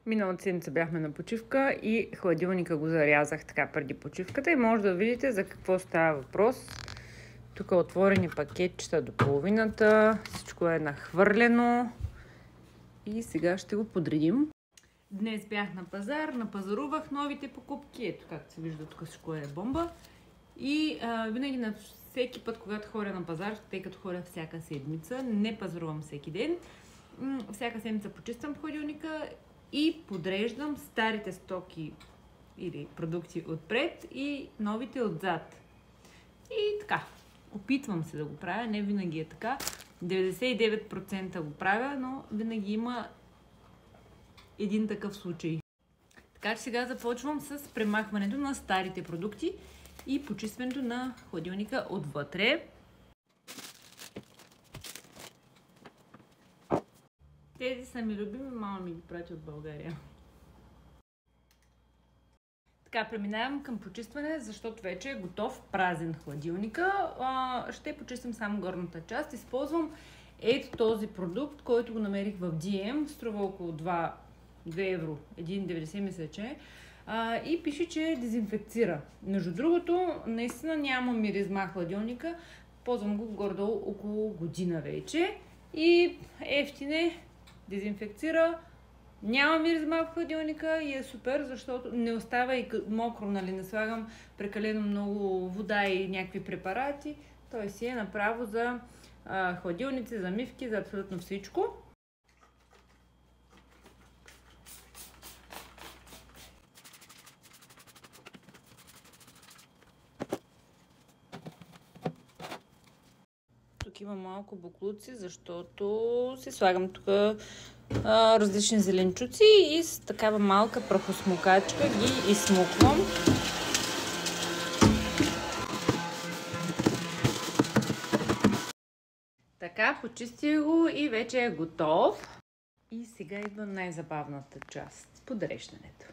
Миналата седмица бяхме на почивка и хладилника го зарязах така преди почивката и може да видите за какво става въпрос. Тук отворени пакетчета до половината, всичко е нахвърлено и сега ще го подредим. Днес бях на пазар, напазарувах новите покупки, ето както се вижда тук всичко е бомба. И винаги на всеки път, когато ходя на пазар, тъй като ходя всяка седмица, не пазарувам всеки ден, всяка седмица почиствам хладилника и подреждам старите стоки или продукти отпред и новите отзад. И така, опитвам се да го правя, не винаги е така. 99% го правя, но винаги има един такъв случай. Така че сега започвам с премахването на старите продукти и почистването на хладилника отвътре. Тези са ми любими, мама ми ги прати от България. Така, преминавам към почистване, защото вече е готов празен хладилника. Ще почистим само горната част. Използвам ето този продукт, който го намерих в DM. Струва около 2 евро, 1,90 мисля, че. И пише, че дезинфекцира. Между другото, наистина няма миризма хладилника. Ползвам го горе-долу около година вече. И ефтине, дезинфекцира, няма миризма в хладилника и е супер, защото не остава и мокро, нали, не слагам прекалено много вода и някакви препарати. Той си е направо за хладилници, за мивки, за абсолютно всичко. Тук има малко буклуци, защото си слагам тук различни зеленчуци и с такава малка прахосмукачка ги изсмуквам. Така, почистих го и вече е готов. И сега идва най-забавната част – подреждането.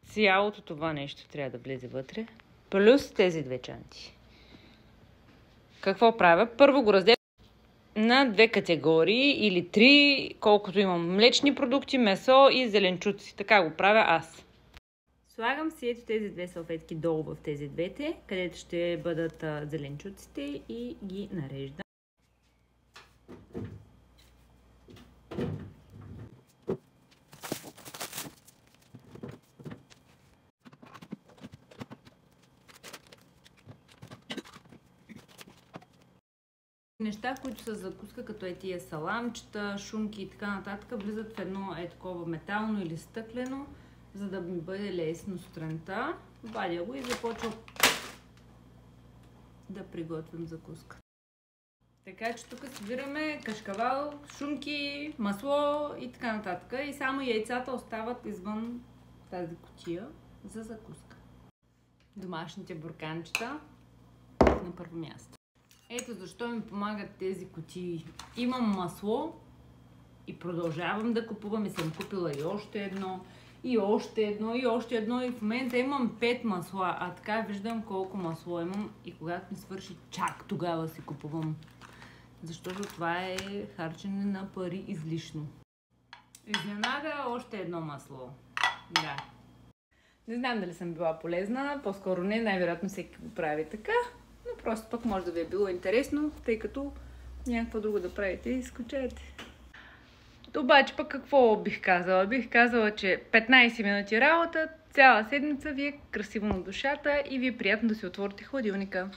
Цялото това нещо трябва да влезе вътре, плюс тези две чанти. Какво правя? Първо го разделям на две категории или три, колкото имам млечни продукти, месо и зеленчуци. Така го правя аз. Слагам си ето тези две салфетки долу в тези двете, където ще бъдат зеленчуците и ги нареждам. Неща, които са закуска, като е тия саламчета, шунки и така нататък, влизат в едно такова метално или стъклено, за да ми бъде лесно сутринта. Вадя го и започвам да приготвям закуска. Така че тук събираме кашкавал, шунки, масло и така нататък. И само яйцата остават извън тази кутия за закуска. Домашните бурканчета на първо място. Ето защо ми помагат тези кутии. Имам масло и продължавам да купувам и съм купила и още едно, и още едно, и още едно. И в момента имам 5 масла, а така виждам колко масло имам и когато ми свърши, чак тогава си купувам. Защото това е харчене на пари излишно. Изненада още едно масло. Да. Не знам дали съм била полезна, по-скоро не, най-вероятно всеки го прави така. Но просто пък може да ви е било интересно, тъй като някакво друго да правите и скучаете. Обаче пък какво бих казала? Бих казала, че 15 минути работа, цяла седмица ви е красиво на душата и ви е приятно да си отворите хладилника.